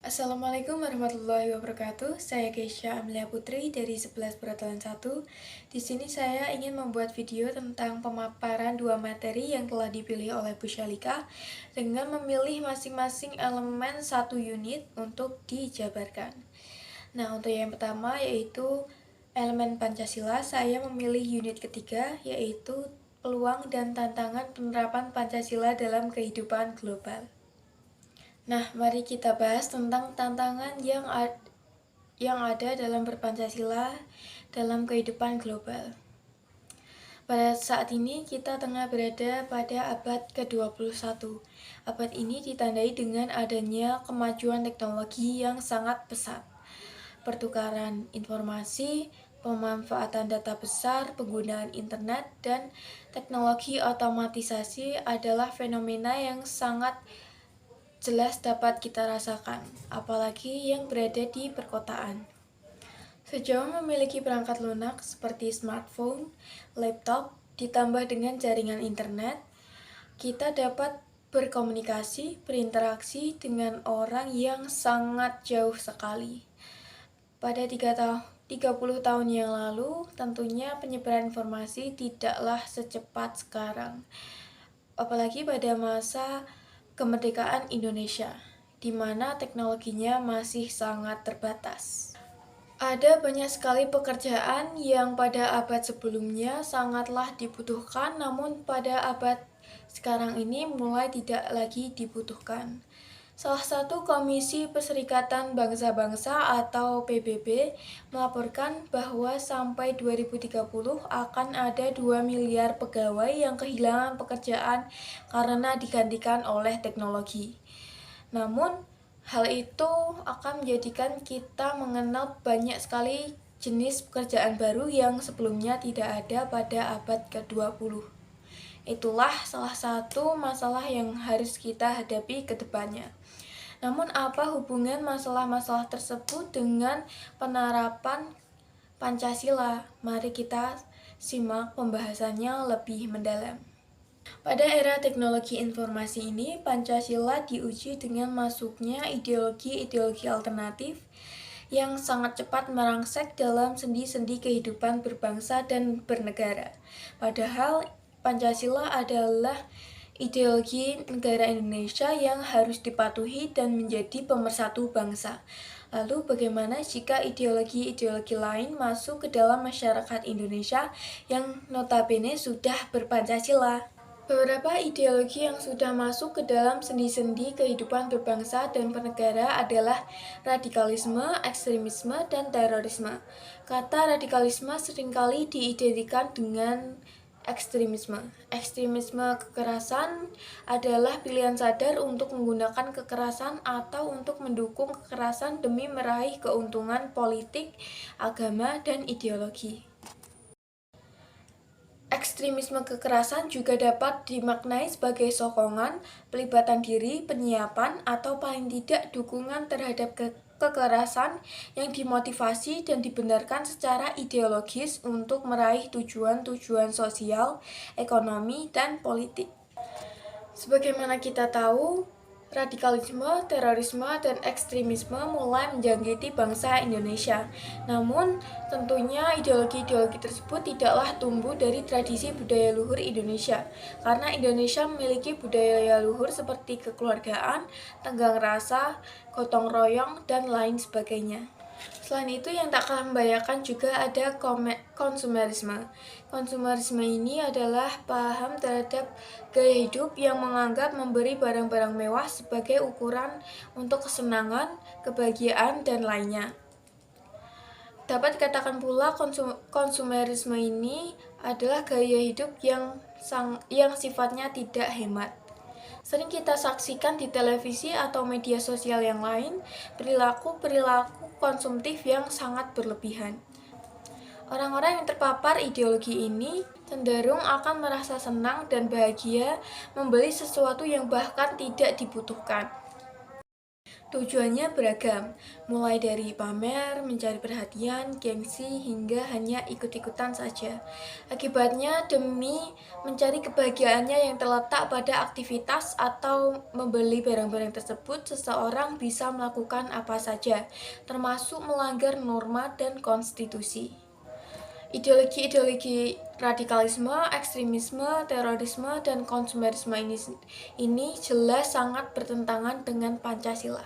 Assalamualaikum warahmatullahi wabarakatuh. Saya Keisha Amelia Putri dari 11 Peraturan 1. Di sini saya ingin membuat video tentang pemaparan dua materi yang telah dipilih oleh Bu Syalika dengan memilih masing-masing elemen satu unit untuk dijabarkan. Nah, untuk yang pertama yaitu elemen Pancasila, saya memilih unit ketiga yaitu peluang dan tantangan penerapan Pancasila dalam kehidupan global. Nah, mari kita bahas tentang tantangan yang ada dalam berpancasila dalam kehidupan global. Pada saat ini kita tengah berada pada abad ke-21. Abad ini ditandai dengan adanya kemajuan teknologi yang sangat pesat. Pertukaran informasi, pemanfaatan data besar, penggunaan internet, dan teknologi otomatisasi adalah fenomena yang sangat jelas dapat kita rasakan, apalagi yang berada di perkotaan. Sejauh memiliki perangkat lunak seperti smartphone, laptop, ditambah dengan jaringan internet, kita dapat berkomunikasi, berinteraksi dengan orang yang sangat jauh sekali. Pada 30 tahun yang lalu, tentunya penyebaran informasi tidaklah secepat sekarang. Apalagi pada masa kemerdekaan Indonesia, di mana teknologinya masih sangat terbatas. Ada banyak sekali pekerjaan yang pada abad sebelumnya sangatlah dibutuhkan, namun pada abad sekarang ini mulai tidak lagi dibutuhkan. Salah satu Komisi Perserikatan Bangsa-Bangsa atau PBB melaporkan bahwa sampai 2030 akan ada 2 miliar pegawai yang kehilangan pekerjaan karena digantikan oleh teknologi. Namun, hal itu akan menjadikan kita mengenal banyak sekali jenis pekerjaan baru yang sebelumnya tidak ada pada abad ke-20. Itulah salah satu masalah yang harus kita hadapi ke depannya. Namun apa hubungan masalah-masalah tersebut dengan penerapan Pancasila? Mari kita simak pembahasannya lebih mendalam. Pada era teknologi informasi ini, Pancasila diuji dengan masuknya ideologi-ideologi alternatif yang sangat cepat merangsek dalam sendi-sendi kehidupan berbangsa dan bernegara. Padahal Pancasila adalah ideologi negara Indonesia yang harus dipatuhi dan menjadi pemersatu bangsa. Lalu bagaimana jika ideologi-ideologi lain masuk ke dalam masyarakat Indonesia yang notabene sudah berpancasila? Beberapa ideologi yang sudah masuk ke dalam sendi-sendi kehidupan berbangsa dan bernegara adalah radikalisme, ekstremisme, dan terorisme. Kata radikalisme seringkali diidentikan dengan ekstremisme. Ekstremisme kekerasan adalah pilihan sadar untuk menggunakan kekerasan atau untuk mendukung kekerasan demi meraih keuntungan politik, agama, dan ideologi. Ekstremisme kekerasan juga dapat dimaknai sebagai sokongan, pelibatan diri, penyiapan, atau paling tidak dukungan terhadap kekerasan yang dimotivasi dan dibenarkan secara ideologis untuk meraih tujuan-tujuan sosial, ekonomi, dan politik. Sebagaimana kita tahu, radikalisme, terorisme, dan ekstremisme mulai menjangkiti bangsa Indonesia. Namun, tentunya ideologi-ideologi tersebut tidaklah tumbuh dari tradisi budaya luhur Indonesia, karena Indonesia memiliki budaya luhur seperti kekeluargaan, tenggang rasa, gotong royong, dan lain sebagainya. Selain itu, yang tak kalah membahayakan juga ada konsumerisme. Konsumerisme ini adalah paham terhadap gaya hidup yang menganggap memberi barang-barang mewah sebagai ukuran untuk kesenangan, kebahagiaan, dan lainnya. Dapat dikatakan pula konsumerisme ini adalah gaya hidup yang sifatnya tidak hemat. Sering kita saksikan di televisi atau media sosial yang lain, perilaku-perilaku konsumtif yang sangat berlebihan. Orang-orang yang terpapar ideologi ini cenderung akan merasa senang dan bahagia membeli sesuatu yang bahkan tidak dibutuhkan. Tujuannya beragam, mulai dari pamer, mencari perhatian, gengsi, hingga hanya ikut-ikutan saja. Akibatnya, demi mencari kebahagiaannya yang terletak pada aktivitas atau membeli barang-barang tersebut, seseorang bisa melakukan apa saja, termasuk melanggar norma dan konstitusi. Ideologi-ideologi radikalisme, ekstremisme, terorisme, dan konsumerisme ini jelas sangat bertentangan dengan Pancasila.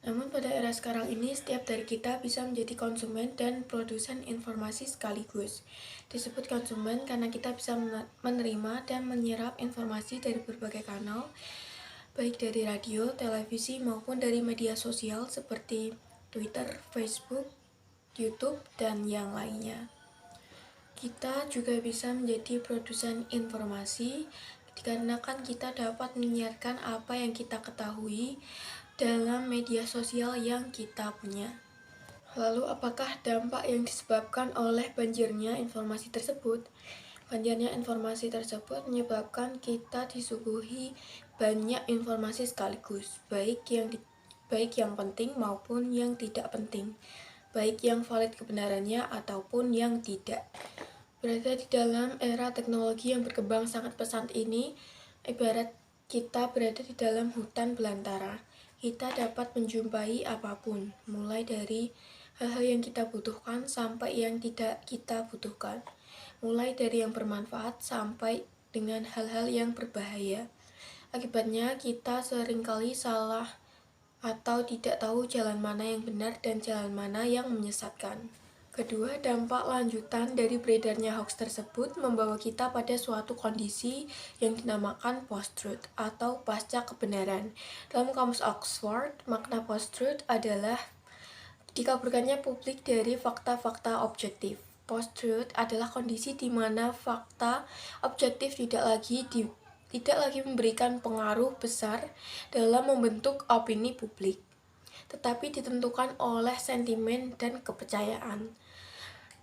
Namun pada era sekarang ini, setiap dari kita bisa menjadi konsumen dan produsen informasi sekaligus. Disebut konsumen karena kita bisa menerima dan menyerap informasi dari berbagai kanal, baik dari radio, televisi, maupun dari media sosial seperti Twitter, Facebook, YouTube, dan yang lainnya. Kita juga bisa menjadi produsen informasi dikarenakan kita dapat menyiarkan apa yang kita ketahui dalam media sosial yang kita punya. Lalu apakah dampak yang disebabkan oleh banjirnya informasi tersebut? Banjirnya informasi tersebut menyebabkan kita disuguhi banyak informasi sekaligus, baik yang penting maupun yang tidak penting, baik yang valid kebenarannya ataupun yang tidak. Berada di dalam era teknologi yang berkembang sangat pesat ini, ibarat kita berada di dalam hutan belantara. Kita dapat menjumpai apapun, mulai dari hal-hal yang kita butuhkan sampai yang tidak kita butuhkan, mulai dari yang bermanfaat sampai dengan hal-hal yang berbahaya. Akibatnya, kita seringkali salah atau tidak tahu jalan mana yang benar dan jalan mana yang menyesatkan. Kedua, dampak lanjutan dari beredarnya hoax tersebut membawa kita pada suatu kondisi yang dinamakan post-truth atau pasca kebenaran. Dalam kamus Oxford, makna post-truth adalah dikaburkannya publik dari fakta-fakta objektif. Post-truth adalah kondisi di mana fakta objektif tidak lagi memberikan pengaruh besar dalam membentuk opini publik, tetapi ditentukan oleh sentimen dan kepercayaan.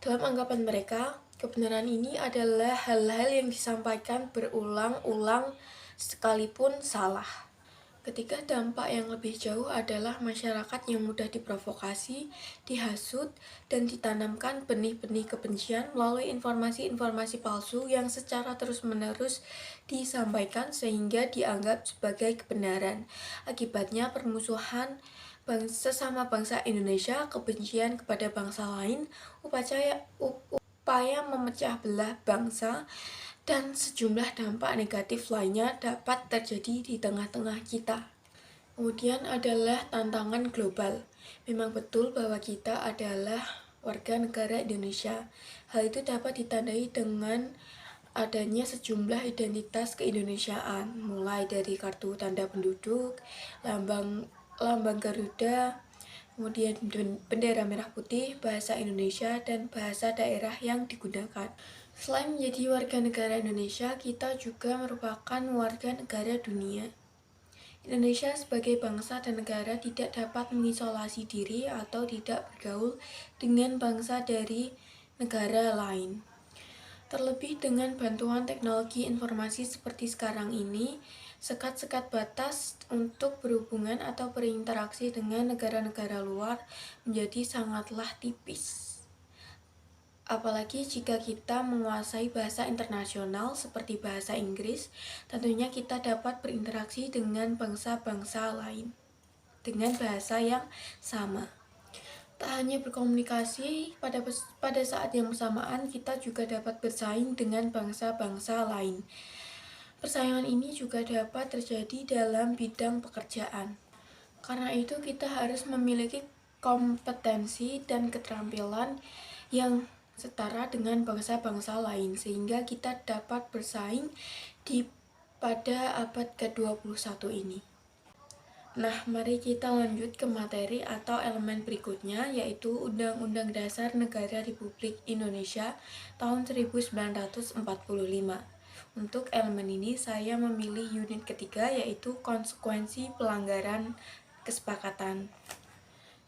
Dalam anggapan mereka, kebenaran ini adalah hal-hal yang disampaikan berulang-ulang sekalipun salah. Ketiga, dampak yang lebih jauh adalah masyarakat yang mudah diprovokasi, dihasut, dan ditanamkan benih-benih kebencian melalui informasi-informasi palsu yang secara terus-menerus disampaikan sehingga dianggap sebagai kebenaran. Akibatnya permusuhan sesama bangsa Indonesia, kebencian kepada bangsa lain, upaya memecah belah bangsa, dan sejumlah dampak negatif lainnya dapat terjadi di tengah-tengah kita. Kemudian adalah tantangan global. Memang betul bahwa kita adalah warga negara Indonesia. Hal itu dapat ditandai dengan adanya sejumlah identitas keindonesiaan, mulai dari kartu tanda penduduk, lambang Garuda, kemudian bendera merah putih, bahasa Indonesia, dan bahasa daerah yang digunakan. Selain menjadi warga negara Indonesia, kita juga merupakan warga negara dunia. Indonesia sebagai bangsa dan negara tidak dapat mengisolasi diri atau tidak bergaul dengan bangsa dari negara lain. Terlebih dengan bantuan teknologi informasi seperti sekarang ini, sekat-sekat batas untuk berhubungan atau berinteraksi dengan negara-negara luar menjadi sangatlah tipis. Apalagi jika kita menguasai bahasa internasional seperti bahasa Inggris, tentunya kita dapat berinteraksi dengan bangsa-bangsa lain dengan bahasa yang sama. Tak hanya berkomunikasi, pada saat yang bersamaan kita juga dapat bersaing dengan bangsa-bangsa lain. Persaingan ini juga dapat terjadi dalam bidang pekerjaan. Karena itu kita harus memiliki kompetensi dan keterampilan yang setara dengan bangsa-bangsa lain sehingga kita dapat bersaing pada abad ke-21 ini. Nah, mari kita lanjut ke materi atau elemen berikutnya, yaitu Undang-Undang Dasar Negara Republik Indonesia tahun 1945. Untuk elemen ini, saya memilih unit ketiga, yaitu konsekuensi pelanggaran kesepakatan.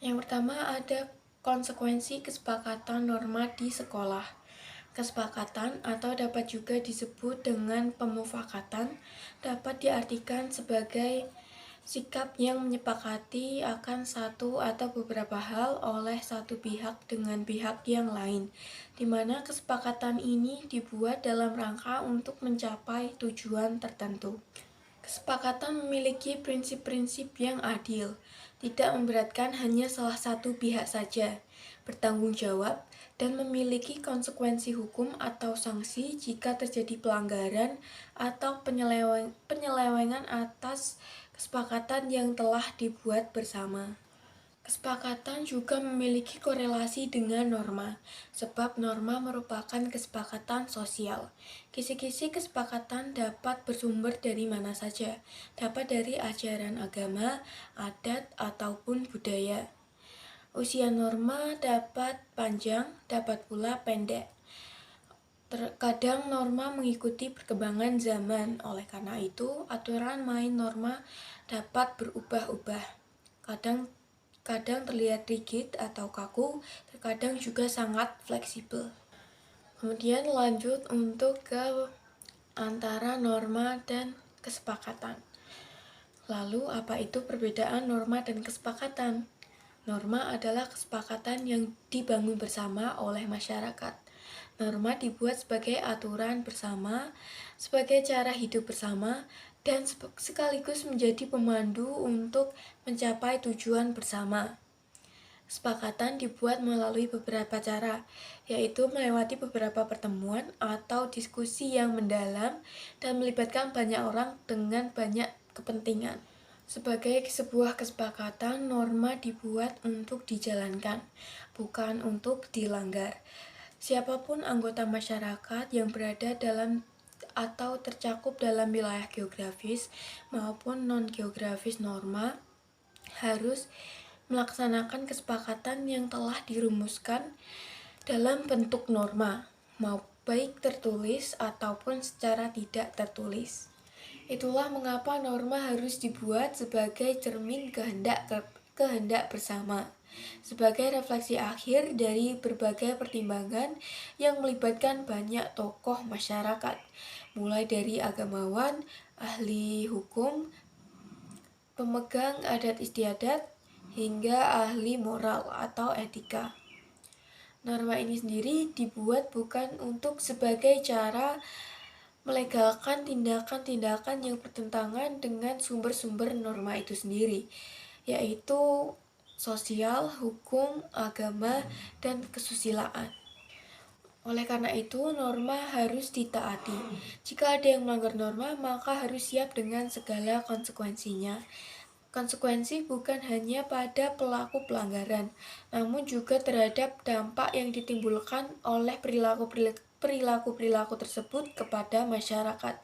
Yang pertama ada konsekuensi kesepakatan norma di sekolah. Kesepakatan atau dapat juga disebut dengan pemufakatan dapat diartikan sebagai Sikap yang menyepakati akan satu atau beberapa hal oleh satu pihak dengan pihak yang lain, di mana kesepakatan ini dibuat dalam rangka untuk mencapai tujuan tertentu. Kesepakatan memiliki prinsip-prinsip yang adil, tidak memberatkan hanya salah satu pihak saja, bertanggung jawab, dan memiliki konsekuensi hukum atau sanksi jika terjadi pelanggaran atau penyelewengan atas kesepakatan yang telah dibuat bersama. Kesepakatan juga memiliki korelasi dengan norma, sebab norma merupakan kesepakatan sosial. Kisi-kisi kesepakatan dapat bersumber dari mana saja, dapat dari ajaran agama, adat, ataupun budaya. Usia norma dapat panjang, dapat pula pendek. Terkadang norma mengikuti perkembangan zaman, oleh karena itu aturan main norma dapat berubah-ubah. Kadang terlihat rigid atau kaku, terkadang juga sangat fleksibel. Kemudian lanjut untuk ke antara norma dan kesepakatan. Lalu apa itu perbedaan norma dan kesepakatan? Norma adalah kesepakatan yang dibangun bersama oleh masyarakat. Norma dibuat sebagai aturan bersama, sebagai cara hidup bersama, dan sekaligus menjadi pemandu untuk mencapai tujuan bersama. Kesepakatan dibuat melalui beberapa cara, yaitu melewati beberapa pertemuan atau diskusi yang mendalam dan melibatkan banyak orang dengan banyak kepentingan. Sebagai sebuah kesepakatan, norma dibuat untuk dijalankan, bukan untuk dilanggar. Siapapun anggota masyarakat yang berada dalam atau tercakup dalam wilayah geografis maupun non-geografis norma harus melaksanakan kesepakatan yang telah dirumuskan dalam bentuk norma, baik tertulis ataupun secara tidak tertulis. Itulah mengapa norma harus dibuat sebagai cermin kehendak bersama, sebagai refleksi akhir dari berbagai pertimbangan yang melibatkan banyak tokoh masyarakat, mulai dari agamawan, ahli hukum, pemegang adat istiadat, hingga ahli moral atau etika. Norma ini sendiri dibuat bukan untuk sebagai cara melegalkan tindakan-tindakan yang bertentangan dengan sumber-sumber norma itu sendiri, yaitu sosial, hukum, agama, dan kesusilaan. Oleh karena itu, norma harus ditaati. Jika ada yang melanggar norma, maka harus siap dengan segala konsekuensinya. Konsekuensi bukan hanya pada pelaku pelanggaran, namun juga terhadap dampak yang ditimbulkan oleh perilaku-perilaku tersebut kepada masyarakat.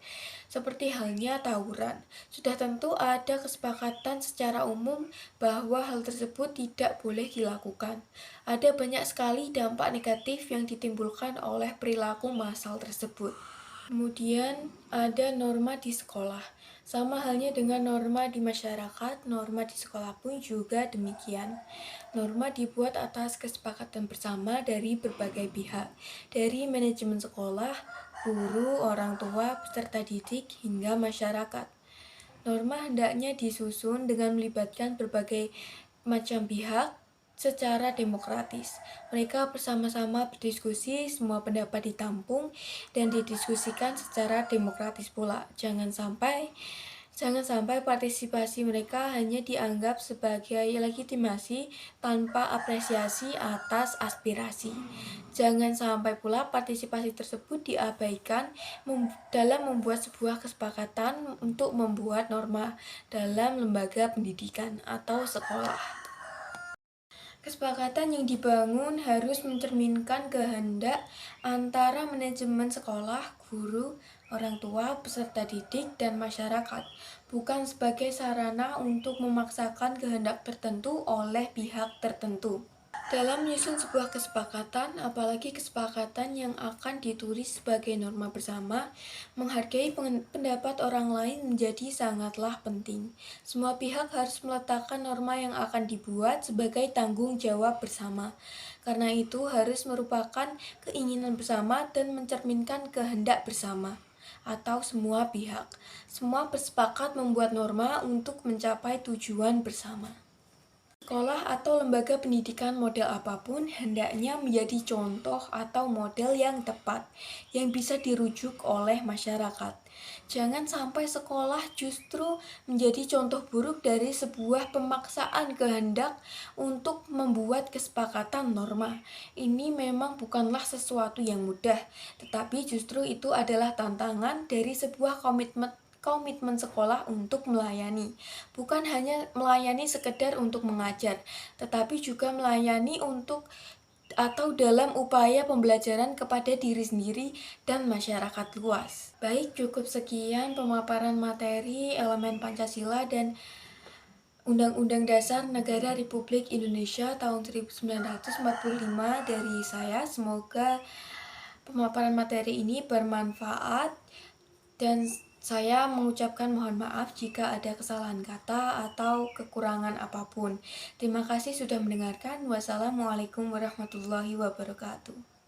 Seperti halnya tawuran, sudah tentu ada kesepakatan secara umum bahwa hal tersebut tidak boleh dilakukan. Ada banyak sekali dampak negatif yang ditimbulkan oleh perilaku massal tersebut. Kemudian ada norma di sekolah. Sama halnya dengan norma di masyarakat, norma di sekolah pun juga demikian. Norma dibuat atas kesepakatan bersama dari berbagai pihak, dari manajemen sekolah, guru, orang tua, peserta didik, hingga masyarakat. Norma hendaknya disusun dengan melibatkan berbagai macam pihak secara demokratis. Mereka bersama-sama berdiskusi, semua pendapat ditampung dan didiskusikan secara demokratis pula. Jangan sampai partisipasi mereka hanya dianggap sebagai legitimasi tanpa apresiasi atas aspirasi. Jangan sampai pula partisipasi tersebut diabaikan dalam membuat sebuah kesepakatan untuk membuat norma dalam lembaga pendidikan atau sekolah. Kesepakatan yang dibangun harus mencerminkan kehendak antara manajemen sekolah, guru, orang tua, peserta didik, dan masyarakat, bukan sebagai sarana untuk memaksakan kehendak tertentu oleh pihak tertentu. Dalam menyusun sebuah kesepakatan, apalagi kesepakatan yang akan ditulis sebagai norma bersama, menghargai pendapat orang lain menjadi sangatlah penting. Semua pihak harus meletakkan norma yang akan dibuat sebagai tanggung jawab bersama. Karena itu harus merupakan keinginan bersama dan mencerminkan kehendak bersama. atau semua pihak. Semua bersepakat membuat norma untuk mencapai tujuan bersama. Sekolah atau lembaga pendidikan model apapun hendaknya menjadi contoh atau model yang tepat, yang bisa dirujuk oleh masyarakat. Jangan sampai sekolah justru menjadi contoh buruk dari sebuah pemaksaan kehendak untuk membuat kesepakatan norma. Ini memang bukanlah sesuatu yang mudah, tetapi justru itu adalah tantangan dari sebuah komitmen sekolah untuk melayani. Bukan hanya melayani sekedar untuk mengajar, tetapi juga melayani untuk atau dalam upaya pembelajaran kepada diri sendiri dan masyarakat luas. Baik, cukup sekian pemaparan materi elemen Pancasila dan Undang-Undang Dasar Negara Republik Indonesia tahun 1945 dari saya. Semoga pemaparan materi ini bermanfaat dan saya mengucapkan mohon maaf jika ada kesalahan kata atau kekurangan apapun. Terima kasih sudah mendengarkan. Wassalamualaikum warahmatullahi wabarakatuh.